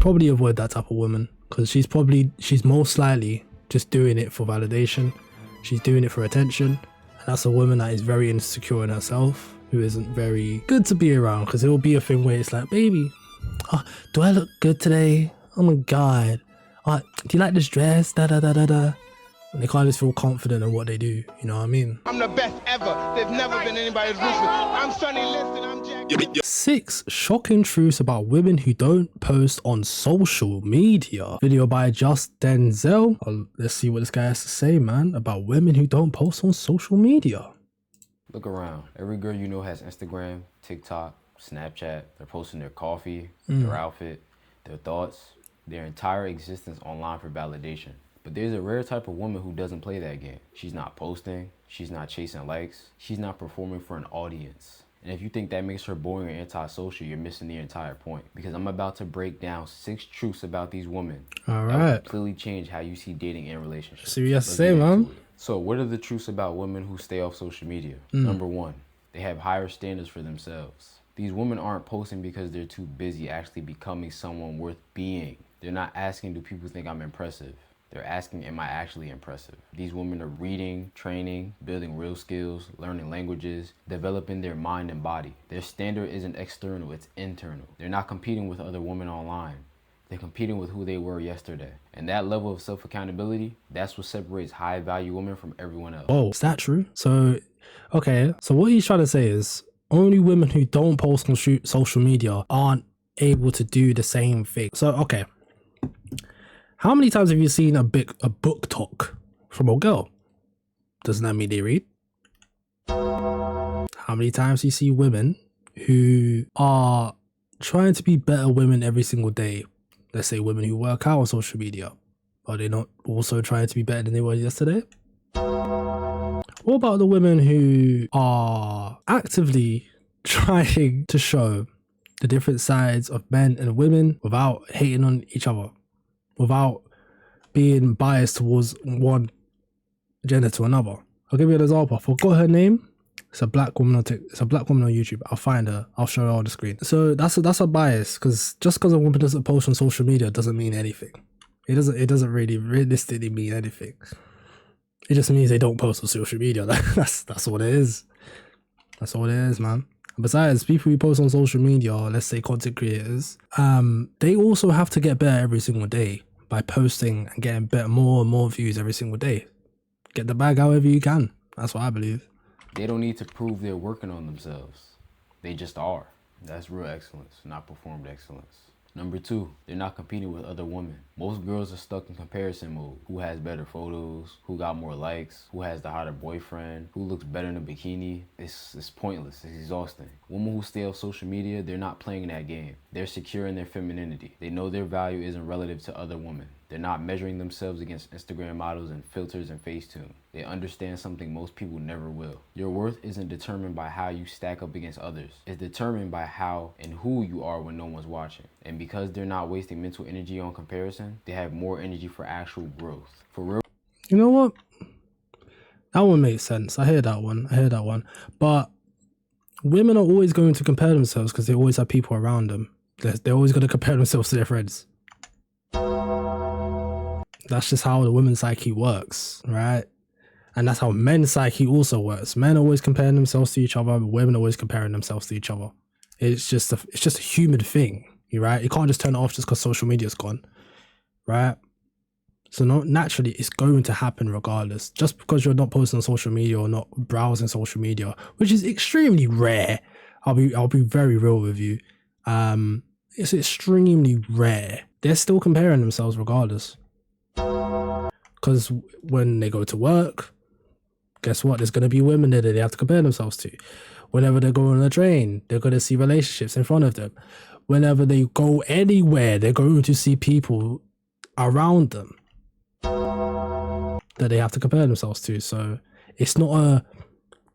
probably avoid that type of woman, because she's most likely just doing it for validation. She's doing it for attention, and that's a woman that is very insecure in herself, who isn't very good to be around, because it will be a thing where it's like, baby, oh, do I look good today? Oh my god. Do you like this dress? Da da da da da. And they can't just feel confident in what they do, you know what I mean? I'm the best ever. There's never been anybody ruthless. I'm Sonny Liston, I'm Jack. 6 shocking truths about women who don't post on social media. Video by Just Denzel. Let's see what this guy has to say, man, about women who don't post on social media. Look around. Every girl you know has Instagram, TikTok, Snapchat. They're posting their coffee, their outfit, their thoughts, their entire existence online for validation. But there's a rare type of woman who doesn't play that game. She's not posting, she's not chasing likes, she's not performing for an audience. And if you think that makes her boring or antisocial, you're missing the entire point. Because I'm about to break down 6 truths about these women that will completely change how you see dating and relationships. See what you have to say, man. So what are the truths about women who stay off social media? Number 1, they have higher standards for themselves. These women aren't posting because they're too busy actually becoming someone worth being. They're not asking, do people think I'm impressive? They're asking, am I actually impressive? These women are reading, training, building real skills, learning languages, developing their mind and body. Their standard isn't external, it's internal. They're not competing with other women online. They're competing with who they were yesterday. And that level of self-accountability, that's what separates high-value women from everyone else. Oh, is that true? So, okay. So what he's trying to say is only women who don't post on social media aren't able to do the same thing. So, okay. How many times have you seen a book talk from a girl? Doesn't that mean they read? How many times do you see women who are trying to be better women every single day? Let's say women who work out on social media. Are they not also trying to be better than they were yesterday? What about the women who are actively trying to show the different sides of men and women without hating on each other? Without being biased towards one gender to another. I'll give you an example. I forgot her name. It's a black woman on YouTube. I'll find her. I'll show her on the screen. So that's a bias, because just because a woman doesn't post on social media doesn't mean anything. It doesn't really realistically mean anything. It just means they don't post on social media. That's what it is. That's all it is, man. Besides, people who post on social media, let's say content creators, they also have to get better every single day by posting and getting better, more and more views every single day. Get the bag however you can. That's what I believe. They don't need to prove they're working on themselves. They just are. That's real excellence, not performed excellence. Number 2, they're not competing with other women. Most girls are stuck in comparison mode. Who has better photos? Who got more likes? Who has the hotter boyfriend? Who looks better in a bikini? It's pointless. It's exhausting. Women who stay off social media, they're not playing that game. They're secure in their femininity. They know their value isn't relative to other women. They're not measuring themselves against Instagram models and filters and Facetune. They understand something most people never will. Your worth isn't determined by how you stack up against others. It's determined by how and who you are when no one's watching. And because they're not wasting mental energy on comparison, they have more energy for actual growth. For real. You know what? That one makes sense. I hear that one. But women are always going to compare themselves because they always have people around them. They're always going to compare themselves to their friends. That's just how the women's psyche works, right? And that's how men's psyche also works. Men are always comparing themselves to each other, but women are always comparing themselves to each other. It's just a human thing, right? You can't just turn it off just because social media's gone, right? So naturally, it's going to happen regardless. Just because you're not posting on social media or not browsing social media, which is extremely rare. I'll be very real with you. It's extremely rare. They're still comparing themselves regardless. Because when they go to work, guess what? There's going to be women there that they have to compare themselves to. Whenever they go on a train, they're going to see relationships in front of them. Whenever they go anywhere, they're going to see people around them that they have to compare themselves to. So it's not a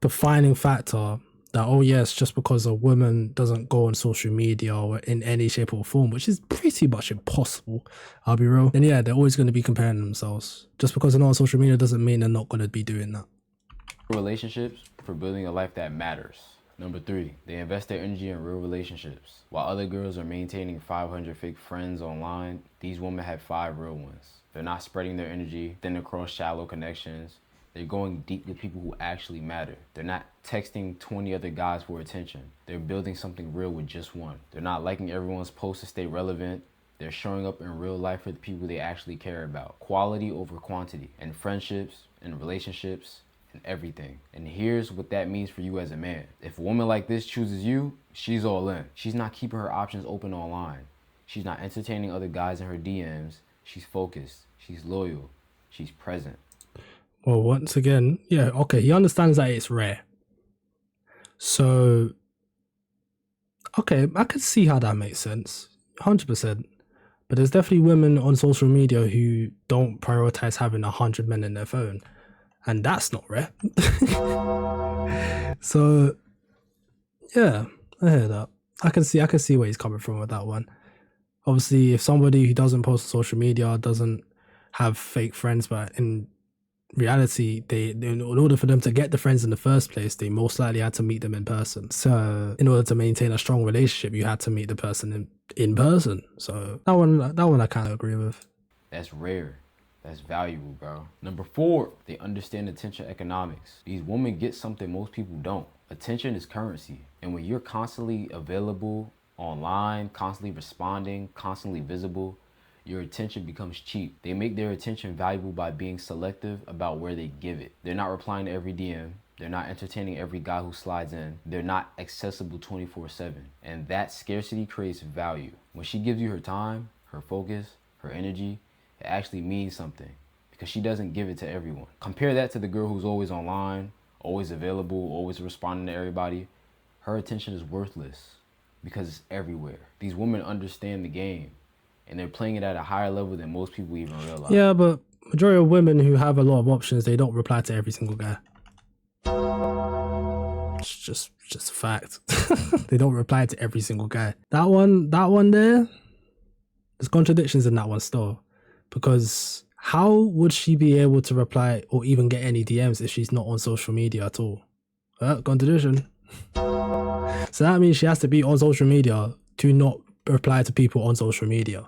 defining factor that, oh yes, just because a woman doesn't go on social media or in any shape or form, which is pretty much impossible, I'll be real, then yeah, they're always going to be comparing themselves. Just because they're not on social media doesn't mean they're not going to be doing that. Relationships for building a life that matters. Number 3, they invest their energy in real relationships. While other girls are maintaining 500 fake friends online, these women have 5 real ones. They're not spreading their energy thin across shallow connections. They're going deep with people who actually matter. They're not texting 20 other guys for attention. They're building something real with just one. They're not liking everyone's posts to stay relevant. They're showing up in real life for the people they actually care about. Quality over quantity, in friendships, in relationships, and everything. And here's what that means for you as a man. If a woman like this chooses you, she's all in. She's not keeping her options open online. She's not entertaining other guys in her DMs. She's focused. She's loyal. She's present. Well, once again, yeah, okay, he understands that it's rare. So, okay, I can see how that makes sense. 100%. But there's definitely women on social media who don't prioritize having 100 men in their phone. And that's not rare. So, yeah, I hear that. I can see where he's coming from with that one. Obviously, if somebody who doesn't post on social media doesn't have fake friends, but in reality, they in order for them to get the friends in the first place, they most likely had to meet them in person. So in order to maintain a strong relationship, you had to meet the person in person. So that one I kind of agree with. That's rare. That's valuable, bro. Number 4, they understand attention economics. These women get something most people don't. Attention is currency. And when you're constantly available online, constantly responding, constantly visible, your attention becomes cheap. They make their attention valuable by being selective about where they give it. They're not replying to every DM. They're not entertaining every guy who slides in. They're not accessible 24/7. And that scarcity creates value. When she gives you her time, her focus, her energy, it actually means something because she doesn't give it to everyone. Compare that to the girl who's always online, always available, always responding to everybody. Her attention is worthless because it's everywhere. These women understand the game. And they're playing it at a higher level than most people even realize. Yeah, but majority of women who have a lot of options, they don't reply to every single guy. It's just a fact. They don't reply to every single guy. That one there, there's contradictions in that one still. Because how would she be able to reply or even get any DMs if she's not on social media at all? Contradiction. So that means she has to be on social media to not reply to people on social media.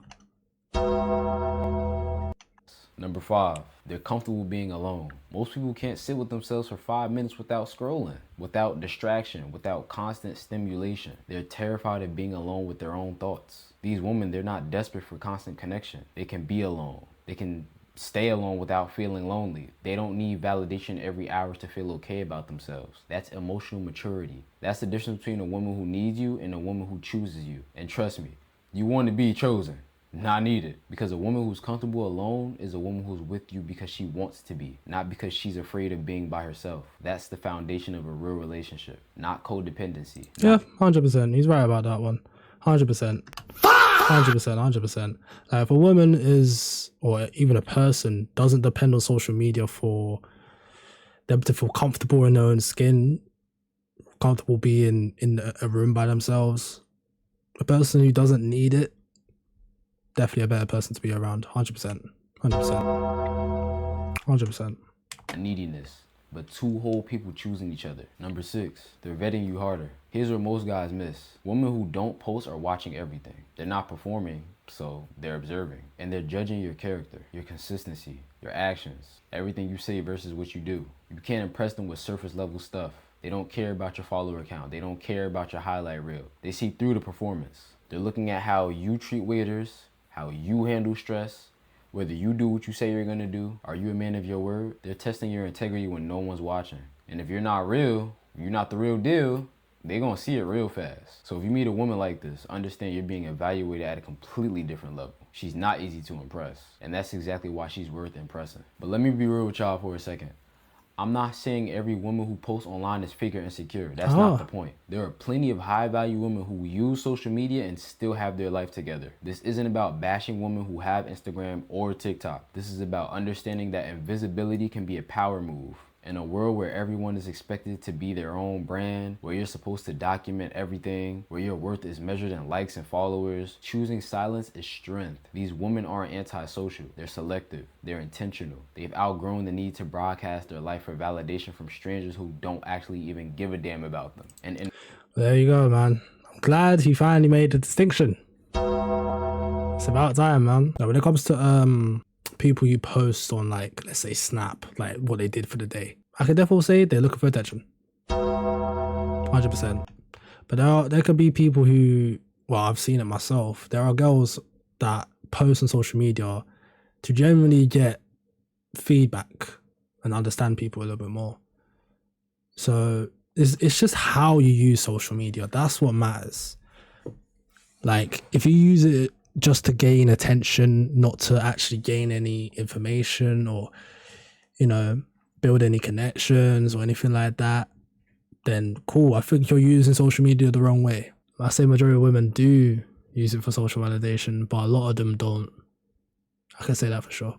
Number 5, they're comfortable being alone. Most people can't sit with themselves for 5 minutes without scrolling, without distraction, without constant stimulation. They're terrified of being alone with their own thoughts. These women, they're not desperate for constant connection. They can be alone. They can stay alone without feeling lonely. They don't need validation every hour to feel okay about themselves. That's emotional maturity. That's the difference between a woman who needs you and a woman who chooses you. And trust me, you want to be chosen, not needed. Because a woman who's comfortable alone is a woman who's with you because she wants to be, not because she's afraid of being by herself. That's the foundation of a real relationship, not codependency. Yeah, 100%. He's right about that one. 100%. 100%. If a woman is, or even a person, doesn't depend on social media for them to feel comfortable in their own skin, comfortable being in a room by themselves, a person who doesn't need it, definitely a better person to be around. 100%. 100%. Neediness, but 2 whole people choosing each other. Number 6, they're vetting you harder. Here's what most guys miss. Women who don't post are watching everything. They're not performing, so they're observing. And they're judging your character, your consistency, your actions, everything you say versus what you do. You can't impress them with surface level stuff. They don't care about your follower count. They don't care about your highlight reel. They see through the performance. They're looking at how you treat waiters, how you handle stress, whether you do what you say you're gonna do. Are you a man of your word? They're testing your integrity when no one's watching. And if you're not real, you're not the real deal, they're gonna see it real fast. So if you meet a woman like this, understand you're being evaluated at a completely different level. She's not easy to impress. And that's exactly why she's worth impressing. But let me be real with y'all for a second. I'm not saying every woman who posts online is fake or insecure. That's not the point. There are plenty of high value women who use social media and still have their life together. This isn't about bashing women who have Instagram or TikTok. This is about understanding that invisibility can be a power move In a world where everyone is expected to be their own brand, where you're supposed to document everything, where your worth is measured in likes and followers, choosing silence is strength. These women aren't antisocial, they're selective, they're intentional. They've outgrown the need to broadcast their life for validation from strangers who don't actually even give a damn about them. And there you go, man. I'm glad he finally made the distinction. It's about time, man. Now, when it comes to people you post on, like, let's say Snap, like what they did for the day, I can definitely say they're looking for attention. 100%. But there could be people who, well, I've seen it myself. There are girls that post on social media to genuinely get feedback and understand people a little bit more. So it's just how you use social media. That's what matters. Like, if you use it just to gain attention, not to actually gain any information or, you know, build any connections or anything like that, then cool. I think you're using social media the wrong way. I say majority of women do use it for social validation, but a lot of them don't. I can say that for sure.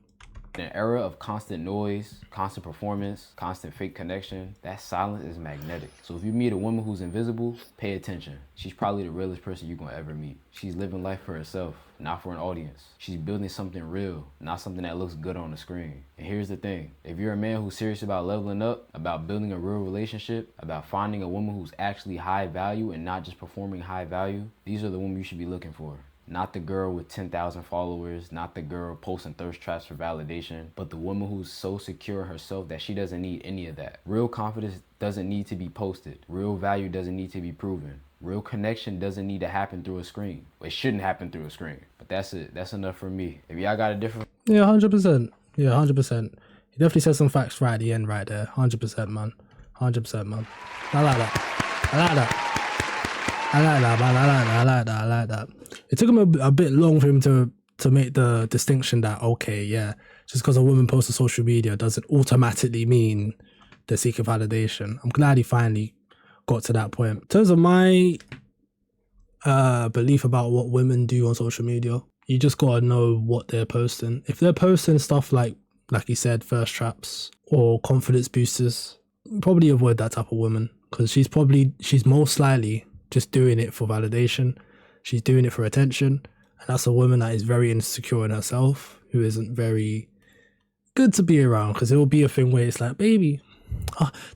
in an era of constant noise, constant performance, constant fake connection, that silence is magnetic. So if you meet a woman who's invisible, pay attention. She's probably the realest person you're gonna ever meet. She's living life for herself, not for an audience. She's building something real, not something that looks good on the screen. And here's the thing, if you're a man who's serious about leveling up, about building a real relationship, about finding a woman who's actually high value and not just performing high value, these are the women you should be looking for. Not the girl with 10,000 followers, not the girl posting thirst traps for validation, but the woman who's so secure in herself that she doesn't need any of that. Real confidence doesn't need to be posted. Real value doesn't need to be proven. Real connection doesn't need to happen through a screen. It shouldn't happen through a screen. But that's it. That's enough for me. If y'all got a different... Yeah, 100%. Yeah, 100%. You definitely said some facts right at the end right there. 100%, man. 100%, man. I like that. I like that. I like that, man. I like that. It took him a bit long for him to make the distinction that, okay, yeah, just because a woman posts on social media doesn't automatically mean they're seeking validation. I'm glad he finally got to that point. In terms of my belief about what women do on social media, you just gotta know what they're posting. If they're posting stuff like you said, thirst traps or confidence boosters, probably avoid that type of woman, because she's most likely just doing it for validation. She's doing it for attention. And that's a woman that is very insecure in herself, who isn't very good to be around, because it will be a thing where it's like, baby,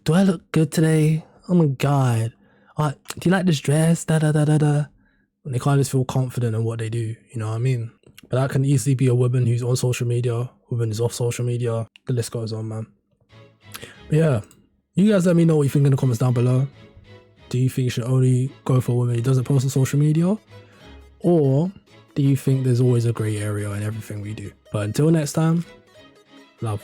do I look good today? Oh my God. Do you like this dress? Da da da da da. And they can't just feel confident in what they do. You know what I mean? But that can easily be a woman who's on social media, woman who's off social media. The list goes on, man. But yeah, you guys let me know what you think in the comments down below. Do you think you should only go for a woman who doesn't post on social media? Or do you think there's always a grey area in everything we do? But until next time, love.